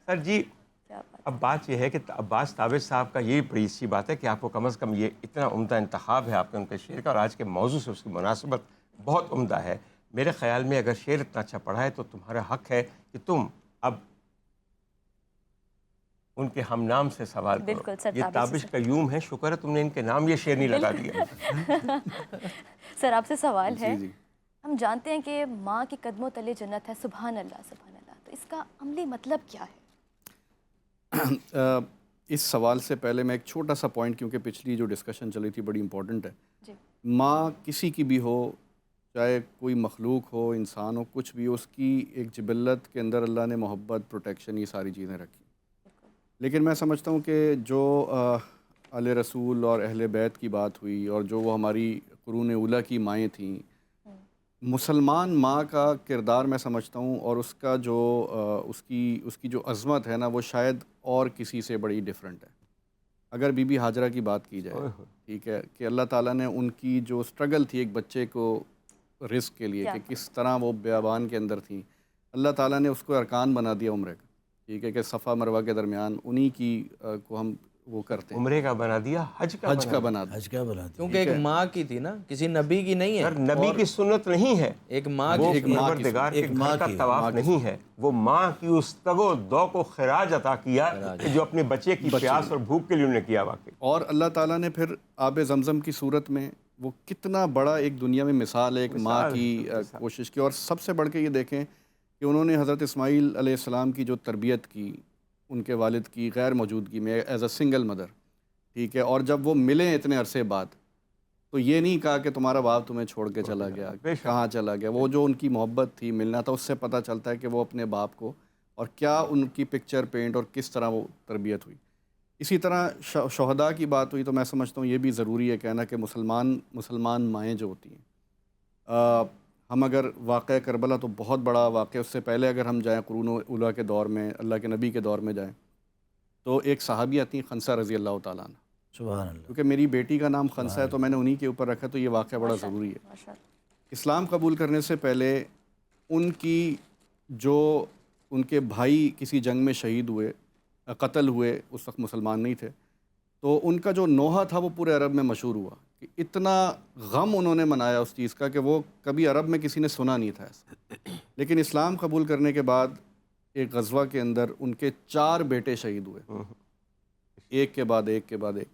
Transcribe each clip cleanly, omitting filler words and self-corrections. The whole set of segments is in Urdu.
سر جی، کیا بات. اب بات یہ ہے کہ عباس تابش صاحب کا یہ بڑی اچھی بات ہے کہ آپ کو کم از کم یہ اتنا عمدہ انتخاب ہے آپ کے ان کے شعر کا، اور آج کے موضوع سے اس کی مناسبت بہت عمدہ ہے. میرے خیال میں اگر شعر اتنا اچھا پڑھا ہے تو تمہارا حق ہے کہ تم اب ان کے ہم نام سے سوال کرو. بالکل سر، یہ تابش قیوم ہے، شکر ہے تم نے ان کے نام یہ شعر نہیں لگا دیا. سر آپ سے سوال ہے. جی جی. ہم جانتے ہیں کہ ماں کے قدموں تلے جنت ہے، سبحان اللہ سبحان اللہ، تو اس کا عملی مطلب کیا ہے؟ اس سوال سے پہلے میں ایک چھوٹا سا پوائنٹ، کیونکہ پچھلی جو ڈسکشن چلی تھی بڑی امپورٹنٹ ہے. جی. ماں کسی کی بھی ہو، چاہے کوئی مخلوق ہو، انسان ہو، کچھ بھی ہو، اس کی ایک جبلت کے اندر اللہ نے محبت، پروٹیکشن، یہ ساری چیزیں رکھی. لیکن میں سمجھتا ہوں کہ جو آل رسول اور اہل بیت کی بات ہوئی، اور جو وہ ہماری قرون اولیٰ کی مائیں تھیں، مسلمان ماں کا کردار میں سمجھتا ہوں، اور اس کا جو اس کی جو عظمت ہے نا، وہ شاید اور کسی سے بڑی ڈیفرنٹ ہے. اگر بی بی ہاجرہ کی بات کی جائے، ٹھیک ہے، کہ اللہ تعالیٰ نے ان کی جو سٹرگل تھی ایک بچے کو رزق کے لیے، کہ کس طرح وہ بیابان کے اندر تھیں، اللہ تعالیٰ نے اس کو ارکان بنا دیا عمرے کا. ٹھیک ہے، کہ صفا مروہ کے درمیان انہی کی کو ہم وہ کرتے ہیں. عمرے کا بنا دیا، حج کا بنا دیا. حج کا بنا دیا، کیونکہ ایک ماں کی تھی نا، کسی نبی کی نہیں ہے. سر نبی کی سنت نہیں ہے، ایک ماں وہ کی پروردگار کے گھر کا طواف نہیں ہے، وہ ماں کی اس تگ و دو کو خراج عطا کیا کہ جو اپنے بچے کی پیاس اور بھوک کے لیے انہوں نے کیا. واقعی. اور اللہ تعالیٰ نے پھر آب زمزم کی صورت میں وہ کتنا بڑا ایک دنیا میں مثال ہے، ایک ماں کی کوشش کی. اور سب سے بڑھ کے یہ دیکھیں کہ انہوں نے حضرت اسماعیل علیہ السلام کی جو تربیت کی ان کے والد کی غیر موجودگی میں ایز اے سنگل مدر، ٹھیک ہے، اور جب وہ ملیں اتنے عرصے بعد، تو یہ نہیں کہا کہ تمہارا باپ تمہیں چھوڑ کے چلا گیا، کہاں چلا گیا. وہ جو ان کی محبت تھی، ملنا تھا، اس سے پتہ چلتا ہے کہ وہ اپنے باپ کو، اور کیا ان کی پکچر پینٹ اور کس طرح وہ تربیت ہوئی. اسی طرح شہداء کی بات ہوئی تو میں سمجھتا ہوں یہ بھی ضروری ہے کہنا کہ مسلمان مائیں جو ہوتی ہیں، ہم اگر واقعہ کربلا تو بہت بڑا واقعہ، اس سے پہلے اگر ہم جائیں قرون اولیٰ کے دور میں، اللہ کے نبی کے دور میں جائیں، تو ایک صحابی آتی ہیں خنسہ رضی اللہ تعالیٰ عنہ. سبحان اللہ. کیونکہ میری بیٹی کا نام خنسہ ہے تو میں نے انہی کے اوپر رکھا، تو یہ واقعہ بڑا ضروری ہے. اسلام قبول کرنے سے پہلے ان کی جو ان کے بھائی کسی جنگ میں شہید ہوئے، قتل ہوئے، اس وقت مسلمان نہیں تھے، تو ان کا جو نوحہ تھا وہ پورے عرب میں مشہور ہوا کہ اتنا غم انہوں نے منایا اس چیز کا کہ وہ کبھی عرب میں کسی نے سنا نہیں تھا ایسا. لیکن اسلام قبول کرنے کے بعد ایک غزوہ کے اندر ان کے 4 بیٹے شہید ہوئے، ایک کے بعد ایک کے بعد ایک.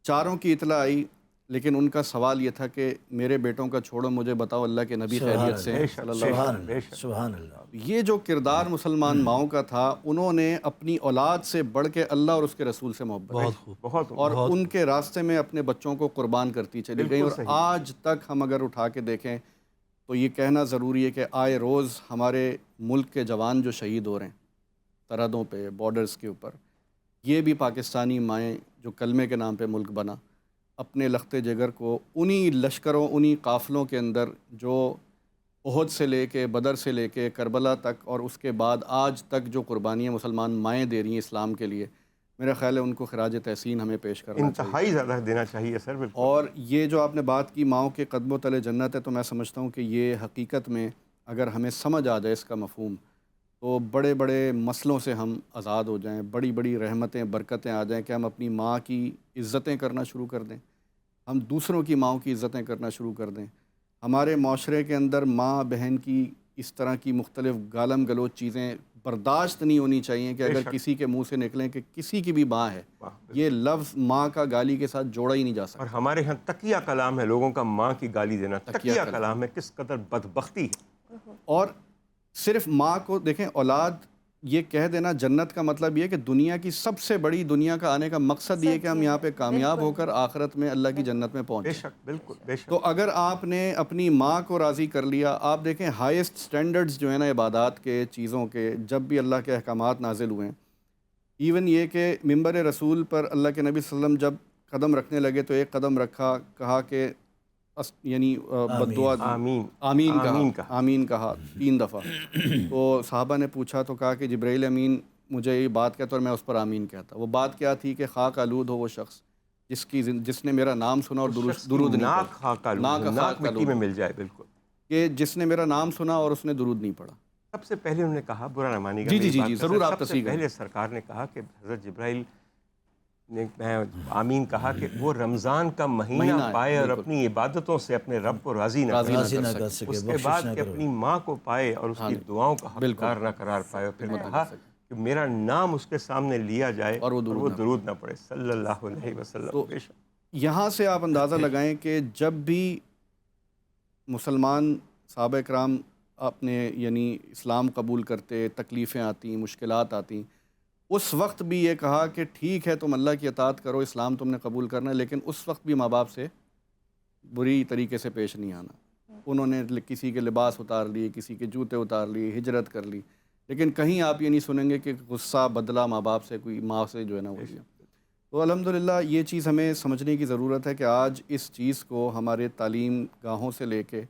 چاروں کی اطلاع آئی، لیکن ان کا سوال یہ تھا کہ میرے بیٹوں کا چھوڑو، مجھے بتاؤ اللہ کے نبی خیریت سے ہیں صلی اللہ علیہ وسلم. سبحان اللہ. یہ جو کردار مسلمان ماؤں کا تھا، انہوں نے اپنی اولاد سے بڑھ کے اللہ اور اس کے رسول سے محبت بہت اور ان کے راستے میں اپنے بچوں کو قربان کرتی چلی گئی. اور آج تک ہم اگر اٹھا کے دیکھیں تو یہ کہنا ضروری ہے کہ آئے روز ہمارے ملک کے جوان جو شہید ہو رہے ہیں سرحدوں پہ، بارڈرز کے اوپر، یہ بھی پاکستانی مائیں جو کلمے کے نام پہ ملک بنا، اپنے لخت جگر کو انہی لشکروں، انہی قافلوں کے اندر جو احد سے لے کے بدر سے لے کے کربلا تک اور اس کے بعد آج تک جو قربانیاں مسلمان مائیں دے رہی ہیں اسلام کے لیے، میرا خیال ہے ان کو خراج تحسین ہمیں پیش کرنا چاہیے، انتہائی زیادہ دینا چاہیے سر. بالکل. اور یہ جو آپ نے بات کی ماؤں کے قدموں تلے جنت ہے، تو میں سمجھتا ہوں کہ یہ حقیقت میں اگر ہمیں سمجھ آ جائے اس کا مفہوم، تو بڑے بڑے مسئلوں سے ہم آزاد ہو جائیں، بڑی بڑی رحمتیں برکتیں آ جائیں کہ ہم اپنی ماں کی عزتیں کرنا شروع کر دیں، ہم دوسروں کی ماؤں کی عزتیں کرنا شروع کر دیں. ہمارے معاشرے کے اندر ماں بہن کی اس طرح کی مختلف گالم گلوچ چیزیں برداشت نہیں ہونی چاہیے کہ اگر کسی کے منہ سے نکلیں کہ کسی کی بھی ماں ہے، یہ لفظ ماں کا گالی کے ساتھ جوڑا ہی نہیں جا سکتا. اور ہمارے ہاں تقیہ کلام ہے لوگوں کا ماں کی گالی دینا، تقیہ کلام ہے. کس قدر بدبختی ہے. اور صرف ماں کو دیکھیں، اولاد یہ کہہ دینا جنت کا مطلب یہ کہ دنیا کی سب سے بڑی، دنیا کا آنے کا مقصد یہ کہ ہم یہاں پہ کامیاب ہو کر آخرت میں اللہ کی جنت میں پہنچیں. بے شک، بالکل بے شک. تو اگر آپ نے اپنی ماں کو راضی کر لیا، آپ دیکھیں ہائیسٹ سٹینڈرڈز جو ہیں نا عبادات کے، چیزوں کے، جب بھی اللہ کے احکامات نازل ہوئے ہیں، ایون یہ کہ منبر رسول پر اللہ کے نبی صلی اللہ علیہ وسلم جب قدم رکھنے لگے تو ایک قدم رکھا، کہا کہ یعنی بد دعا دی، آمین کہا 3 دفعہ. تو صحابہ نے پوچھا تو کہا کہ جبرائیل امین مجھے یہ بات کہتا اور میں اس پر آمین کہتا. وہ بات کیا تھی کہ خاک آلود ہو وہ شخص جس نے میرا نام سنا اور درود نہیں پڑھا، ناک مٹی میں مل جائے. بالکل. کہ جس نے میرا نام سنا اور اس نے درود نہیں پڑھا. سب سے پہلے انہوں نے کہا، برا نہ مانیے گا جی جی میری جی بات جی کا ضرور سر، آپ سب سے تصحیح کریں۔ پہلے سرکار نے کہا کہ حضرت جبرائیل نے میں آمین کہا کہ وہ رمضان کا مہینہ مہینہ ہے، پائے اور بالکل۔ اپنی عبادتوں سے اپنے رب کو راضی نہ راضی کر نہ راضی کر نہ سکے۔ کر سکے، اس کے بخشش بعد نہ کہ کرو۔ اپنی ماں کو پائے اور اس ہاں کی جی، دعاؤں کا بالکل، حقدار نہ قرار پائے، اور پھر خدمت نہ کہا کر سکے۔ کہ میرا نام اس کے سامنے لیا جائے اور وہ اور درود وہ نہ درود نہ پڑے صلی اللہ علیہ وسلم۔ تو بے شک یہاں سے آپ اندازہ لگائیں کہ جب بھی مسلمان صحابہ کرام اپنے یعنی اسلام قبول کرتے، تکلیفیں آتی، مشکلات آتی، اس وقت بھی یہ کہا کہ ٹھیک ہے تم اللہ کی اطاعت کرو، اسلام تم نے قبول کرنا ہے، لیکن اس وقت بھی ماں باپ سے بری طریقے سے پیش نہیں آنا۔ انہوں نے کسی کے لباس اتار لیے، کسی کے جوتے اتار لیے، ہجرت کر لی، لیکن کہیں آپ یہ نہیں سنیں گے کہ غصہ بدلہ ماں باپ سے، کوئی ماں سے جو ہے نا وہ لیا۔ تو الحمدللہ یہ چیز ہمیں سمجھنے کی ضرورت ہے کہ آج اس چیز کو ہمارے تعلیم گاہوں سے لے کے،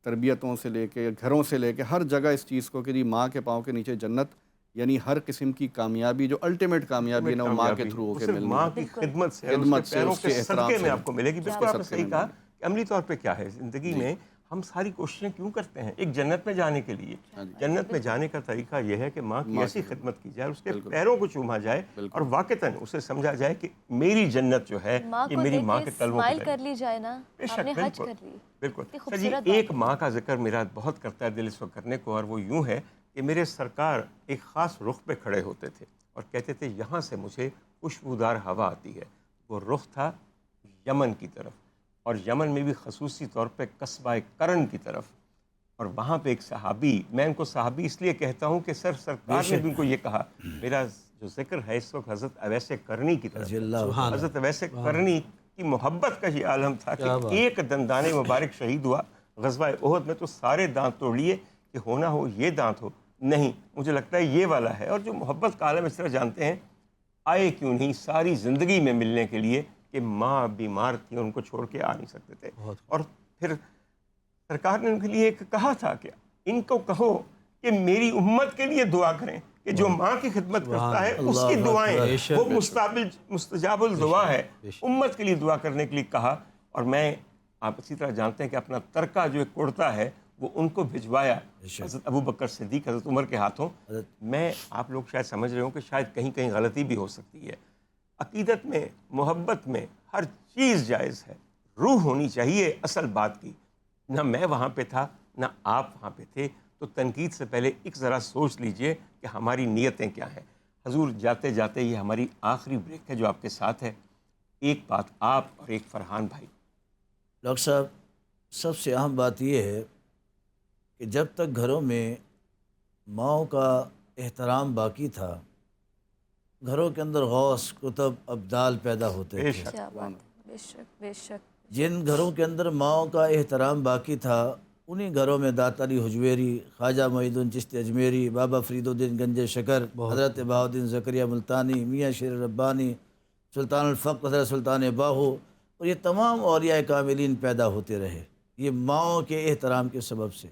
تربیتوں سے لے کے، گھروں سے لے کے، ہر جگہ اس چیز کو کہ جی ماں کے پاؤں کے نیچے جنت، یعنی ہر قسم کی کامیابی جو الٹیمیٹ کامیابی ہے نا وہ ماں کے تھرو ہو وہ کے صرف ملنی ماں ہے، کی بالکل۔ خدمت سے اور خدمت اس سے، کے پیروں اس کے کے احترام صدقے سے، میں آپ کو ملے گی۔ اس بالکل کے آپ نے صدقے صحیح میں کہا ملے گی۔ کہ عملی طور پہ کیا ہے زندگی میں ہم ساری کوششیں کیوں کرتے ہیں؟ ایک جنت میں جانے کے لیے۔ جنت میں جانے کا طریقہ یہ ہے کہ ماں کی ماں ایسی کی خدمت کی جائے، اس کے بالکل، پیروں کو چوما جائے بالکل۔ اور واقعتاً اسے سمجھا جائے کہ میری جنت جو ہے ماں یہ کو میری دیکھ ماں کے کے قلبوں اسمائل کے کر قریب۔ لی جائے نا، بے آپ شک، نے حج بالکل کر لی۔ بالکل۔ کتنی سر جی خوبصورت ایک بات ہے۔ ماں کا ذکر میرا بہت کرتا ہے دل اس وقت کرنے کو، اور وہ یوں ہے کہ میرے سرکار ایک خاص رخ پہ کھڑے ہوتے تھے اور کہتے تھے یہاں سے مجھے خوشبودار ہوا آتی ہے۔ وہ رخ تھا یمن کی طرف، اور یمن میں بھی خصوصی طور پہ قصبہ کرن کی طرف، اور وہاں پہ ایک صحابی، میں ان کو صحابی اس لیے کہتا ہوں کہ سرکار نے بھی ان کو یہ کہا، میرا جو ذکر ہے اس وقت حضرت اویس کرنی کی طرف رضی ہے۔ اللہ عنہ۔ حضرت اویس کرنی کی محبت کا یہ عالم تھا کہ کیا بات۔ ایک دندان مبارک شہید ہوا غزوہ احد میں تو سارے دانت توڑ لیے کہ ہونا ہو یہ دانت ہو، نہیں مجھے لگتا ہے یہ والا ہے۔ اور جو محبت کا عالم اس طرح جانتے ہیں، آئے کیوں نہیں ساری زندگی میں ملنے کے لیے کہ ماں بیمار تھی، ان کو چھوڑ کے آ نہیں سکتے تھے۔ اور پھر سرکار نے ان کے لیے ایک کہا تھا کہ ان کو کہو کہ میری امت کے لیے دعا کریں کہ جو ماں کی خدمت کرتا ہے اس کی دعائیں وہ مستجاب الدعا ہے۔ امت کے لیے دعا کرنے کے لیے کہا، اور میں آپ اسی طرح جانتے ہیں کہ اپنا ترکہ جو ایک کرتا ہے وہ ان کو بھجوایا حضرت ابو بکر صدیق، حضرت عمر کے ہاتھوں۔ میں آپ لوگ شاید سمجھ رہے ہوں کہ شاید کہیں کہیں غلطی بھی ہو سکتی ہے۔ عقیدت میں، محبت میں ہر چیز جائز ہے، روح ہونی چاہیے اصل بات کی۔ نہ میں وہاں پہ تھا نہ آپ وہاں پہ تھے، تو تنقید سے پہلے ایک ذرا سوچ لیجئے کہ ہماری نیتیں کیا ہیں۔ حضور جاتے جاتے یہ ہماری آخری بریک ہے جو آپ کے ساتھ ہے، ایک بات آپ اور ایک فرحان بھائی۔ ڈاکٹر صاحب، سب سے اہم بات یہ ہے کہ جب تک گھروں میں ماؤں کا احترام باقی تھا، گھروں کے اندر غوث، کتب، ابدال پیدا ہوتے بے تھے۔ شک کیا بات ہے، بے شک بے شک۔ جن گھروں کے اندر ماؤں کا احترام باقی تھا، انہی گھروں میں داتا علی حجویری، خواجہ معین الدین چشتی اجمیری، بابا فرید الدین گنج شکر، حضرت بہاؤالدین زکریا ملتانی، میاں شیر ربانی، سلطان الفقر حضرت سلطان باہو، اور یہ تمام اولیاء کاملین پیدا ہوتے رہے، یہ ماؤں کے احترام کے سبب سے۔